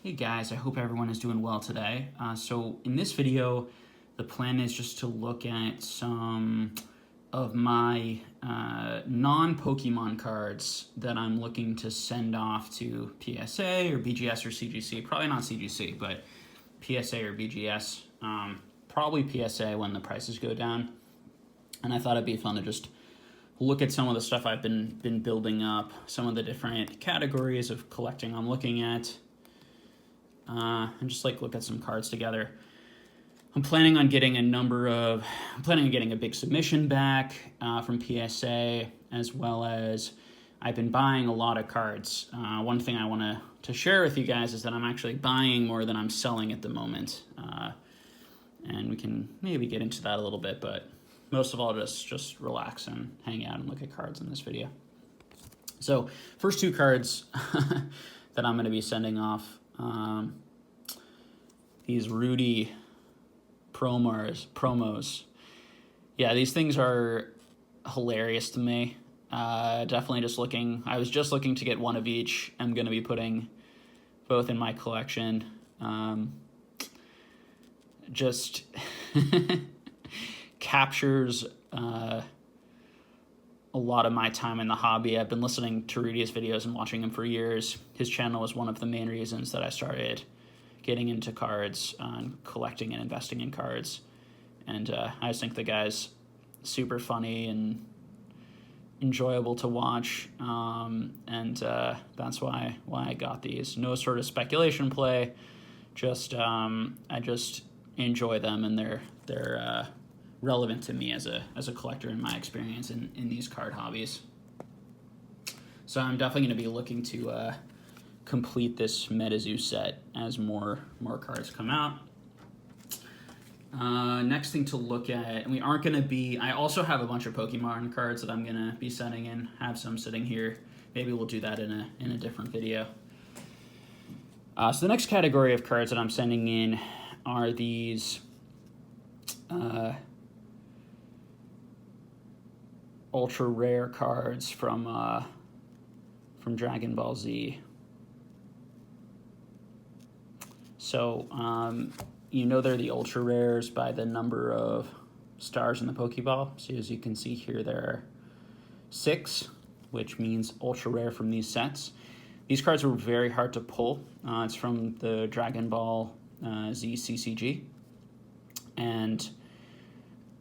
Hey guys, I hope everyone is doing well today. So in this video, the plan is just to look at some of my non-Pokemon cards that I'm looking to send off to PSA or BGS or CGC. Probably not CGC, but PSA or BGS. Probably PSA when the prices go down. And I thought it'd be fun to just look at some of the stuff I've been building up, some of the different categories of collecting I'm looking at. And just like look at some cards together. I'm planning on getting a big submission back from PSA, as well as I've been buying a lot of cards. One thing I want to share with you guys is that I'm actually buying more than I'm selling at the moment. And we can maybe get into that a little bit, but most of all, just relax and hang out and look at cards in this video. So first two cards that I'm going to be sending off, these Rudy promos. Yeah, these things are hilarious to me. Definitely I was just looking to get one of each. I'm going to be putting both in my collection. Just captures a lot of my time in the hobby. I've been listening to Rudy's videos and watching him for years. His channel was one of the main reasons that I started getting into cards and collecting and investing in cards. And I just think the guy's super funny and enjoyable to watch. And that's why I got these. No sort of speculation play. I just enjoy them, and they're relevant to me as a collector in my experience in these card hobbies. So I'm definitely going to be looking to complete this MetaZoo set as more cards come out. Next thing to look at, and I also have a bunch of Pokemon cards that I'm going to be sending in, have some sitting here. Maybe we'll do that in a different video. So the next category of cards that I'm sending in are these ultra rare cards from Dragon Ball Z. So they're the ultra rares by the number of stars in the Pokeball. So as you can see here, there are 6, which means ultra rare from these sets. These cards were very hard to pull. It's from the Dragon Ball Z CCG, and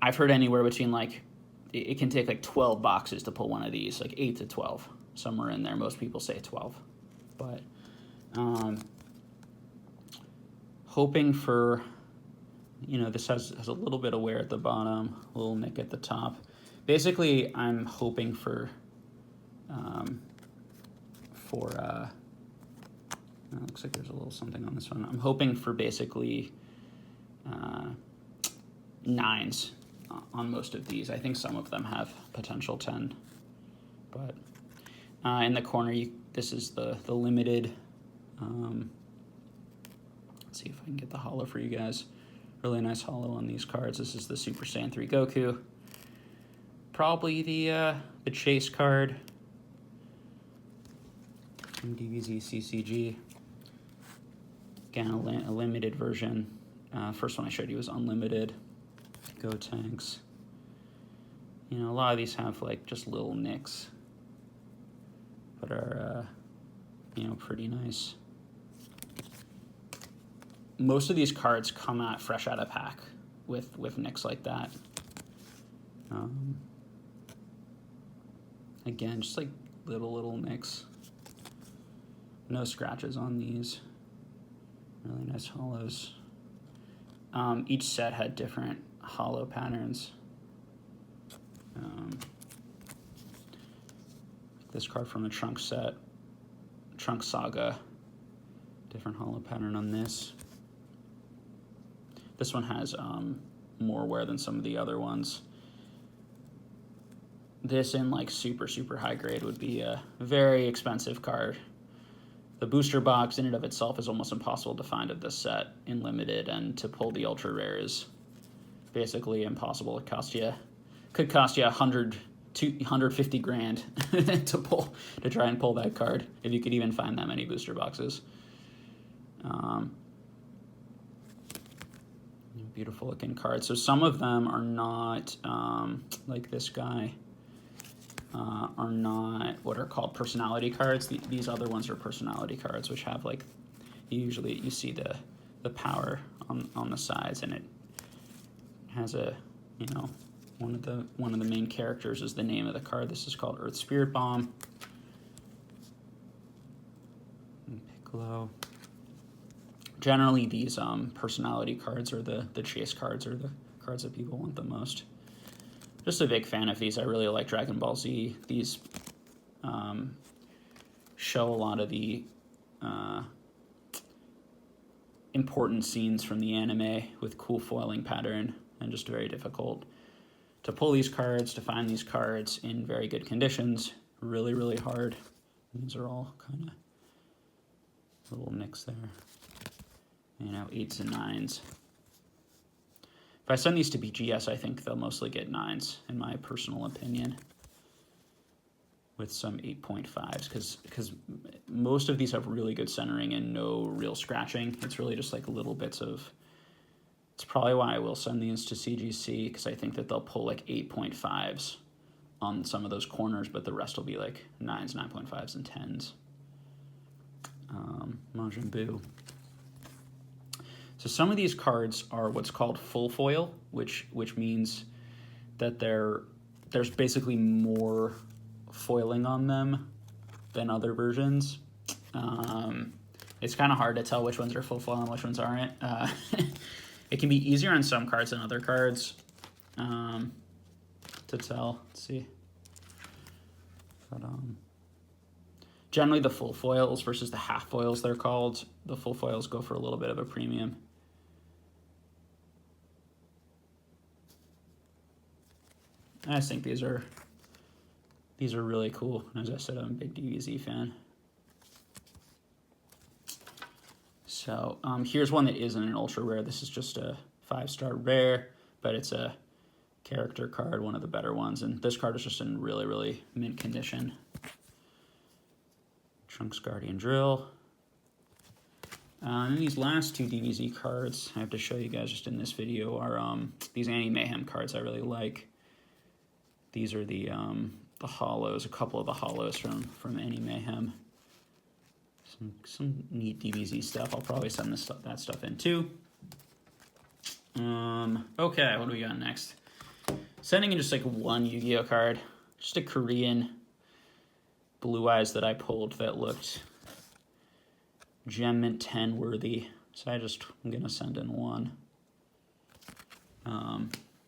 I've heard anywhere between it can take like 12 boxes to pull one of these, like 8 to 12, somewhere in there. Most people say 12, but hoping for, this has a little bit of wear at the bottom, a little nick at the top. Basically, I'm hoping for looks like there's a little something on this one. I'm hoping for basically 9s on most of these. I think some of them have potential 10, but in the corner, this is the limited. Let's see if I can get the holo for you guys. Really nice holo on these cards. This is the Super Saiyan 3 Goku. Probably the Chase card from DBZ CCG. Again, a limited version. First one I showed you was unlimited. Go Tanks. A lot of these have just little nicks, but are pretty nice. Most of these cards come out fresh out of pack with nicks like that. Again, just little nicks. No scratches on these. Really nice holos. Each set had different holo patterns. This card from the Trunk set, Trunk Saga, different holo pattern on this. This one has more wear than some of the other ones. This in super high grade would be a very expensive card. The booster box in and of itself is almost impossible to find of this set in limited, and to pull the ultra rare is basically impossible. It could cost you 150 grand to try and pull that card, if you could even find that many booster boxes. Beautiful looking cards. So some of them are not, like this guy, are not what are called personality cards. These other ones are personality cards, which have like, usually you see the power on the sides, and it has a, you know, one of the main characters is the name of the card. This is called Earth Spirit Bomb. And Piccolo. Generally, these personality cards or the chase cards are the cards that people want the most. Just a big fan of these. I really like Dragon Ball Z. These show a lot of the important scenes from the anime with cool foiling pattern, and just very difficult to pull these cards, to find these cards in very good conditions. Really, really hard. These are all kind of little nicks there. You know, 8s and 9s. If I send these to BGS, I think they'll mostly get 9s, in my personal opinion, with some 8.5s, because most of these have really good centering and no real scratching. It's really just like little bits of... It's probably why I will send these to CGC, because I think that they'll pull like 8.5s on some of those corners, but the rest will be like 9s, 9.5s, and 10s. Majin Buu. So some of these cards are what's called full foil, which means that there's basically more foiling on them than other versions. It's kind of hard to tell which ones are full foil and which ones aren't. It can be easier on some cards than other cards to tell. Let's see. But, generally the full foils versus the half foils, they're called. The full foils go for a little bit of a premium. I just think these are really cool. As I said, I'm a big DBZ fan. So here's one that isn't an ultra rare. This is just a 5-star rare, but it's a character card, one of the better ones. And this card is just in really, really mint condition. Trunks Guardian Drill. And these last two DBZ cards I have to show you guys just in this video are these Annie Mayhem cards I really like. These are the hollows, a couple of the hollows from Annie Mayhem. Some neat DBZ stuff. I'll probably send that stuff in too. Okay, what do we got next? Sending in just like one Yu-Gi-Oh card, just a Korean Blue Eyes that I pulled that looked Gem Mint 10 worthy. So I'm gonna send in one.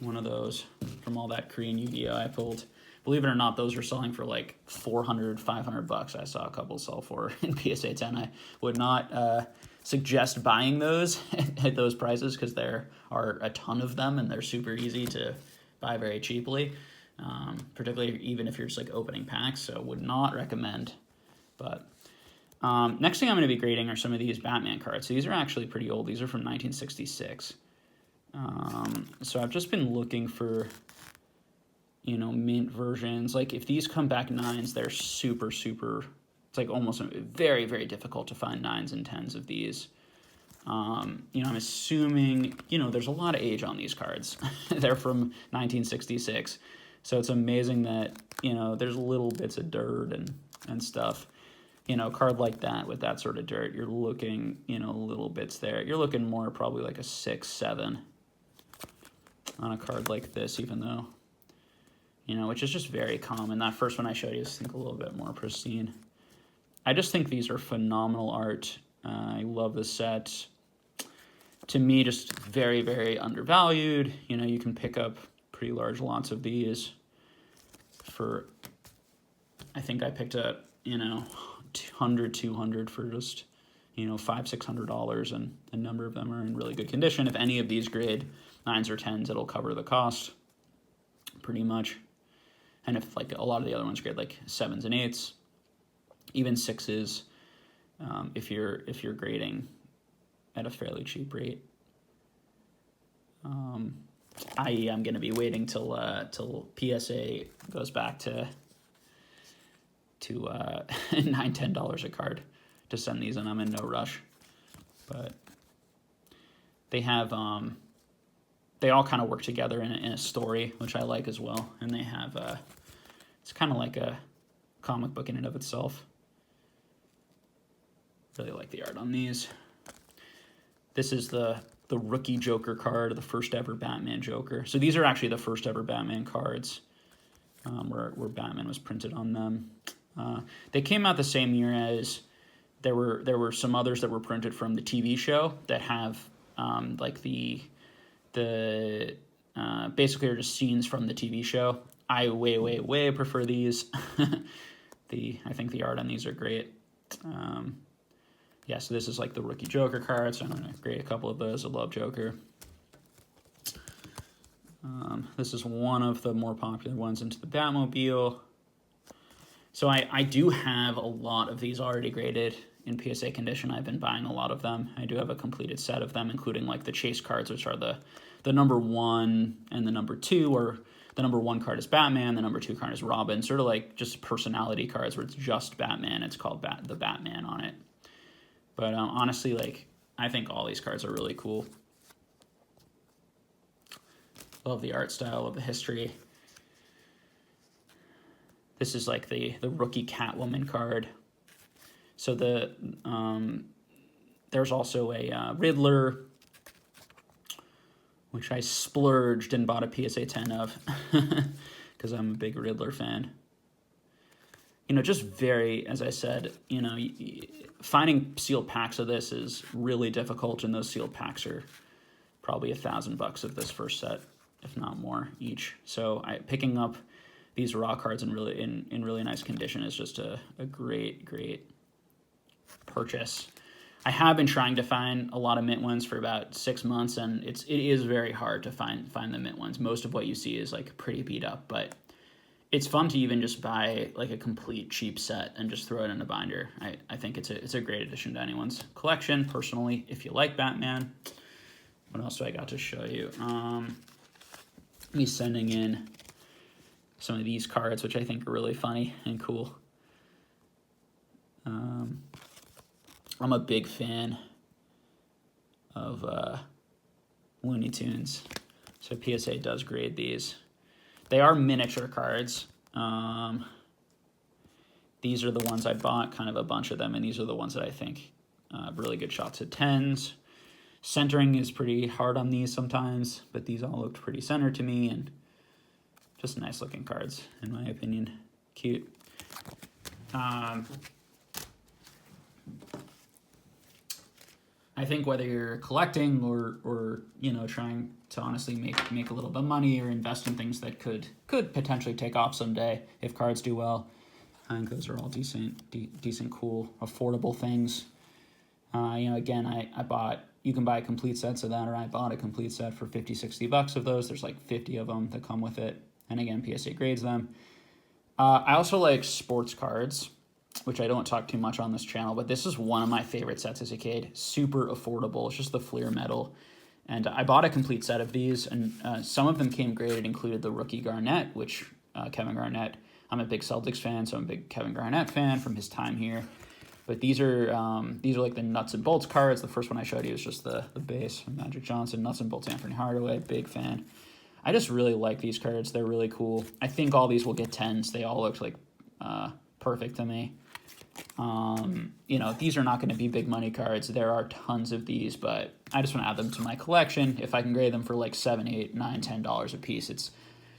One of those from all that Korean Yu-Gi-Oh I pulled. Believe it or not, those are selling for like $400, $500. I saw a couple sell for in PSA 10. I would not suggest buying those at those prices, because there are a ton of them and they're super easy to buy very cheaply. Particularly even if you're just like opening packs, so would not recommend. But next thing I'm going to be grading are some of these Batman cards. So these are actually pretty old. These are from 1966. So I've just been looking for, you know, mint versions. Like if these come back 9s, they're super, it's like almost very, very difficult to find 9s and 10s of these. You know, I'm assuming, you know, there's a lot of age on these cards. They're from 1966. So it's amazing that, you know, there's little bits of dirt and stuff. You know, a card like that with that sort of dirt, you're looking, you know, little bits there. You're looking more probably like a 6, 7 on a card like this, even though, you know, which is just very common. That first one I showed you is, I think, a little bit more pristine. I just think these are phenomenal art. I love the set. To me, just very, very undervalued. You know, you can pick up pretty large lots of these for, I think I picked up, you know, 200 for just, you know, $500, $600, and a number of them are in really good condition. If any of these grade 9s or 10s, it'll cover the cost pretty much. And if like a lot of the other ones grade like 7s and 8s, even 6s, if you're grading at a fairly cheap rate. I am going to be waiting till PSA goes back to $9, $10 a card to send these, and I'm in no rush. but they have they all kind of work together in a story, which I like as well. And they have it's kind of like a comic book in and of itself. Really like the art on these. This is the rookie Joker card, the first ever Batman Joker. So these are actually the first ever Batman cards, where Batman was printed on them. They came out the same year as there were some others that were printed from the TV show that have like the basically are just scenes from the TV show. I way prefer these. I think the art on these are great. Yeah, so this is like the rookie Joker card, so I'm going to grade a couple of those. I love Joker. This is one of the more popular ones into the Batmobile. So I do have a lot of these already graded in PSA condition. I've been buying a lot of them. I do have a completed set of them, including like the chase cards, which are the number 1 and the number 2, or the number 1 card is Batman, the number 2 card is Robin, sort of like just personality cards where it's just Batman. It's called the Batman on it. But honestly, like, I think all these cards are really cool. Love the art style, love the history. This is like the rookie Catwoman card. So there's also a Riddler, which I splurged and bought a PSA 10 of because I'm a big Riddler fan. You know, just very, as I said, you know, finding sealed packs of this is really difficult, and those sealed packs are probably $1,000 of this first set, if not more, each. So picking up these raw cards in really nice condition is just a great purchase. I have been trying to find a lot of mint ones for about 6 months, and it is very hard to find the mint ones. Most of what you see is like pretty beat up, but it's fun to even just buy like a complete cheap set and just throw it in a binder. I think it's a great addition to anyone's collection, personally, if you like Batman. What else do I got to show you? Me sending in some of these cards, which I think are really funny and cool. I'm a big fan of Looney Tunes, so PSA does grade these. They are miniature cards. These are the ones I bought, kind of a bunch of them, and these are the ones that I think really good shots at 10s. Centering is pretty hard on these sometimes, but these all looked pretty centered to me, and just nice looking cards, in my opinion. Cute. I think whether you're collecting or you know, trying to honestly make a little bit of money or invest in things that could potentially take off someday if cards do well, I think those are all decent, cool, affordable things. You know, again, you can buy complete sets of that, or I bought a complete set for $50-$60 of those. There's like 50 of them that come with it, and again, PSA grades them. I also like sports cards, which I don't talk too much on this channel, but this is one of my favorite sets as a kid. Super affordable. It's just the Fleer metal. And I bought a complete set of these, and some of them came graded, included the rookie Garnett, which Kevin Garnett, I'm a big Celtics fan, so I'm a big Kevin Garnett fan from his time here. But these are like the nuts and bolts cards. The first one I showed you was just the base, Magic Johnson, nuts and bolts, Anthony Hardaway, big fan. I just really like these cards. They're really cool. I think all these will get 10s. They all looked like perfect to me. You know, these are not going to be big money cards. There are tons of these, but I just want to add them to my collection. If I can grade them for like $7, $8, $9, $10 a piece, it's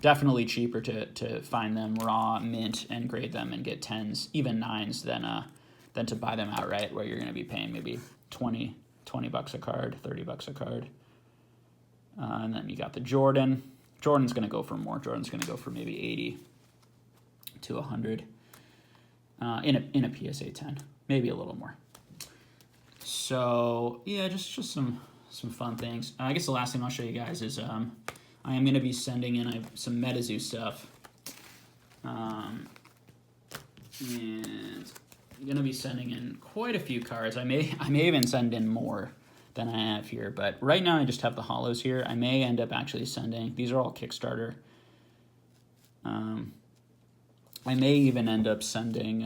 definitely cheaper to find them raw, mint, and grade them and get 10s, even 9s, than to buy them outright, where you're going to be paying maybe $20 a card, $30 a card. And then you got the Jordan. Jordan's going to go for more. Jordan's going to go for maybe 80 to 100. In a PSA 10, maybe a little more. So yeah, just some fun things. I guess the last thing I'll show you guys is I am going to be sending in some MetaZoo stuff, and I'm going to be sending in quite a few cards. I may even send in more than I have here, but right now I just have the holos here. I may end up actually sending, these are all Kickstarter. I may even end up sending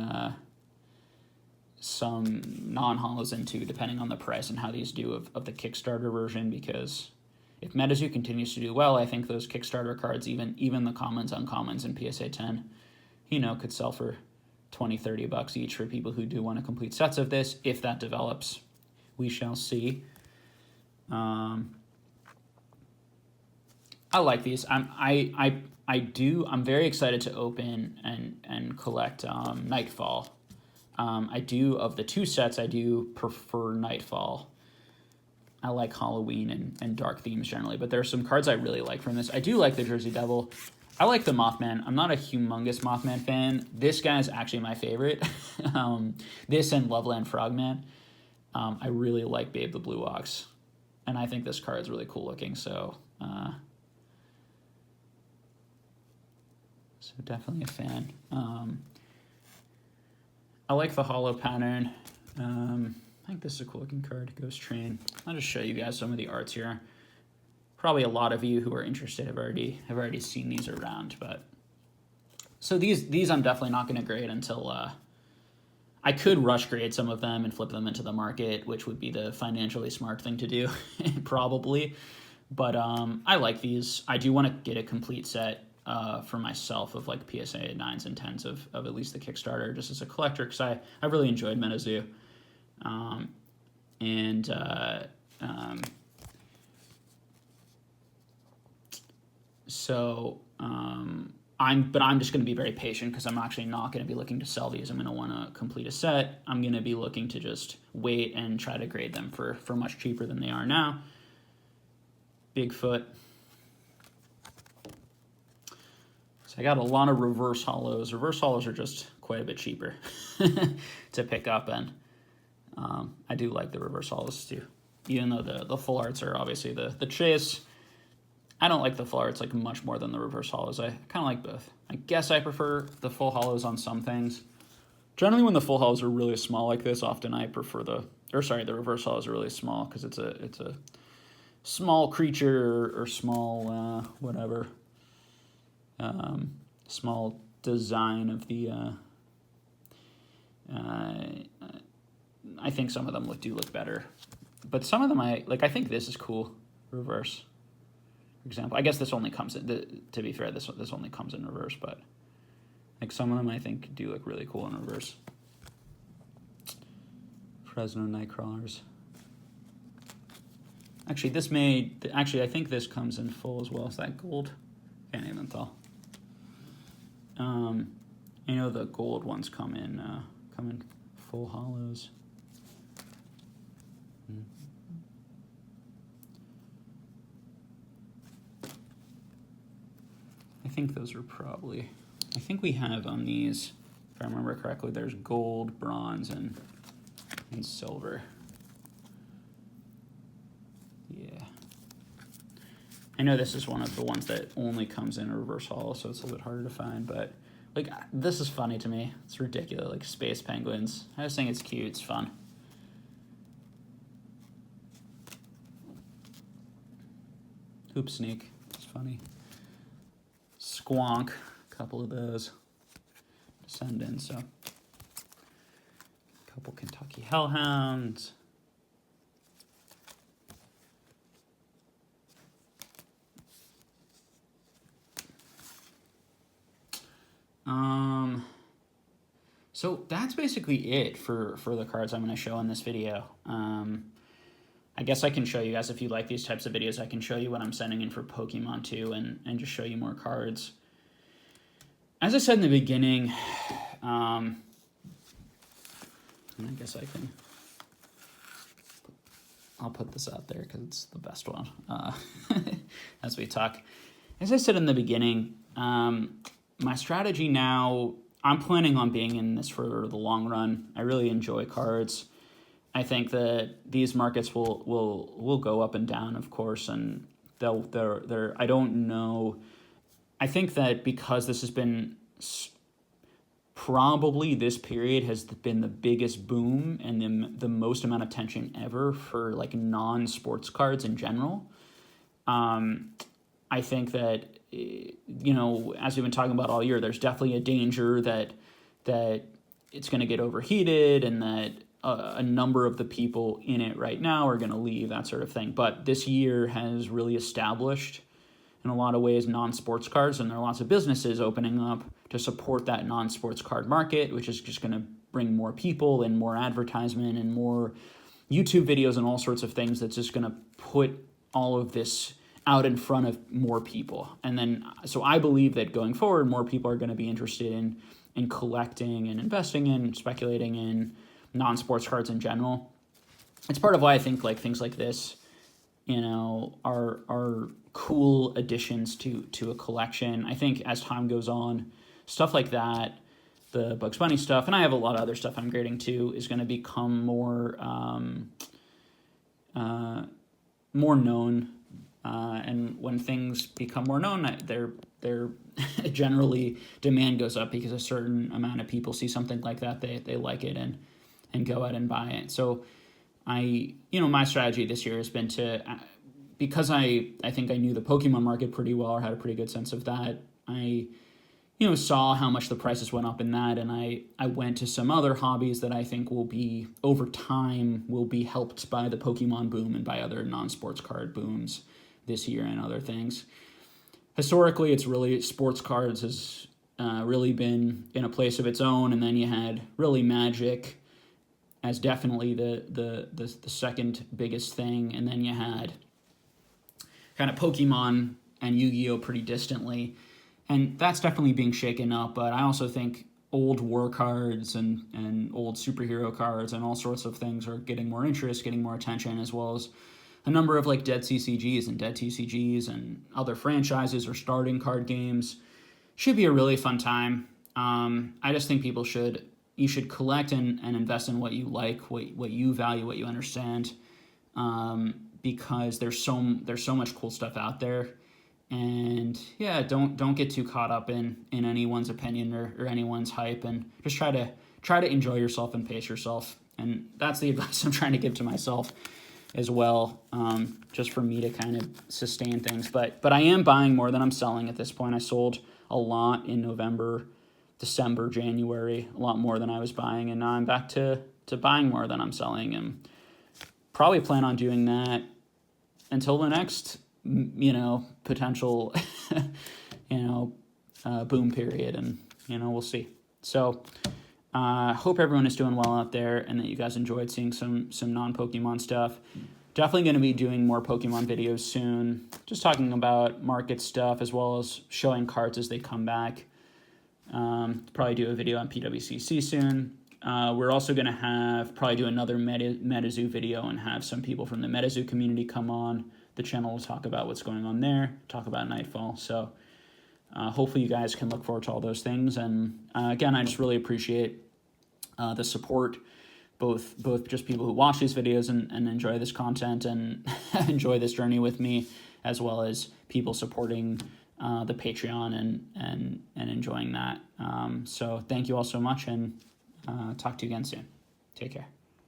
some non-holos into, depending on the price and how these do of the Kickstarter version, because if MetaZoo continues to do well, I think those Kickstarter cards, even the commons, uncommons, and PSA 10, could sell for $20-30 each for people who do want to complete sets of this. If that develops, we shall see. I like these. I'm very excited to open and collect Nightfall. Of the two sets, I do prefer Nightfall. I like Halloween and dark themes generally, but there are some cards I really like from this. I do like the Jersey Devil. I like the Mothman. I'm not a humongous Mothman fan. This guy's actually my favorite. This and Loveland Frogman. I really like Babe the Blue Ox, and I think this card is really cool looking, so definitely a fan. I like the holo pattern. I think this is a cool looking card, Ghost Train. I'll just show you guys some of the arts here. Probably a lot of you who are interested have already seen these around, but so these I'm definitely not going to grade until I could rush grade some of them and flip them into the market, which would be the financially smart thing to do, probably. But I like these. I do want to get a complete set for myself of like PSA 9s and 10s of at least the Kickstarter, just as a collector, because I really enjoyed MetaZoo. I'm just going to be very patient, because I'm actually not going to be looking to sell these. I'm going to want to complete a set. I'm going to be looking to just wait and try to grade them for much cheaper than they are now. Bigfoot. So I got a lot of reverse holos. Reverse holos are just quite a bit cheaper to pick up, and I do like the reverse holos too, even though the full arts are obviously the chase. I don't like the full arts like much more than the reverse holos. I kind of like both. I guess I prefer the full holos on some things. Generally, when the full holos are really small like this, often I prefer the reverse holos are really small, because it's a small creature or small whatever, small design of the. I think some of them do look better, but some of them I think this is cool, reverse. For example, I guess this only comes in, to be fair, this only comes in reverse, but like some of them I think do look really cool in reverse. Fresno Nightcrawlers. Actually, I think this comes in full as well. Is that gold? Can't even tell. I know the gold ones come in full holos. I think those are probably, I think we have on these, if I remember correctly, there's gold, bronze, and silver. Yeah. I know this is one of the ones that only comes in a reverse holo, so it's a little bit harder to find, but like, this is funny to me. It's ridiculous, like space penguins. I just think it's cute, it's fun. Hoop Sneak, it's funny. Squonk, a couple of those. Descendants, so. A couple Kentucky Hellhounds. So that's basically it for the cards I'm going to show in this video. I guess I can show you guys, if you like these types of videos, I can show you what I'm sending in for Pokemon too, and just show you more cards. As I said in the beginning, and I guess I'll put this out there because it's the best one as we talk. As I said in the beginning, my strategy now, I'm planning on being in this for the long run. I really enjoy cards. I think that these markets will go up and down, of course, and they're I don't know. I think that because this has been probably, this period has been the biggest boom and the most amount of attention ever for like non-sports cards in general. I think that, as we've been talking about all year, there's definitely a danger that it's going to get overheated and that a number of the people in it right now are going to leave, that sort of thing. But this year has really established, in a lot of ways, non-sports cards, and there are lots of businesses opening up to support that non-sports card market, which is just going to bring more people and more advertisement and more YouTube videos and all sorts of things that's just going to put all of this out in front of more people. And then, so I believe that going forward, more people are going to be interested in collecting and investing in, speculating in non-sports cards in general. It's part of why I think like things like this, you know, are cool additions to a collection. I think as time goes on, stuff like that, the Bugs Bunny stuff, and I have a lot of other stuff I'm grading too, is going to become more known. And when things become more known, they're generally demand goes up because a certain amount of people see something like that, they like it and go out and buy it. So my strategy this year has been to, because I think I knew the Pokemon market pretty well, or had a pretty good sense of that. I saw how much the prices went up in that, and I went to some other hobbies that I think will be, over time, will be helped by the Pokemon boom and by other non-sports card booms this year and other things. Historically, it's really, sports cards has really been in a place of its own, and then you had really Magic as definitely the second biggest thing, and then you had kind of Pokemon and Yu-Gi-Oh! Pretty distantly, and that's definitely being shaken up. But I also think old war cards and old superhero cards and all sorts of things are getting more interest, getting more attention, as well as a number of like dead CCGs and dead TCGs and other franchises or starting card games. Should be a really fun time. I just think you should collect and invest in what you like, what you value, what you understand, because there's so much cool stuff out there. And yeah, don't get too caught up in anyone's opinion or anyone's hype, and just try to enjoy yourself and pace yourself. And that's the advice I'm trying to give to myself as well, just for me to kind of sustain things. But I am buying more than I'm selling at this point. I sold a lot in November, December, January, a lot more than I was buying, and now I'm back to buying more than I'm selling, and probably plan on doing that until the next potential boom period, and we'll see. So hope everyone is doing well out there, and that you guys enjoyed seeing some non-Pokemon stuff. Definitely going to be doing more Pokemon videos soon, just talking about market stuff as well as showing cards as they come back. Probably do a video on Pwcc soon. We're also going to probably do another MetaZoo video and have some people from the MetaZoo community come on the channel to talk about what's going on there, talk about Nightfall. So hopefully you guys can look forward to all those things. And again, I just really appreciate the support, both just people who watch these videos and enjoy this content and enjoy this journey with me, as well as people supporting the Patreon and enjoying that. So thank you all so much, and talk to you again soon. Take care.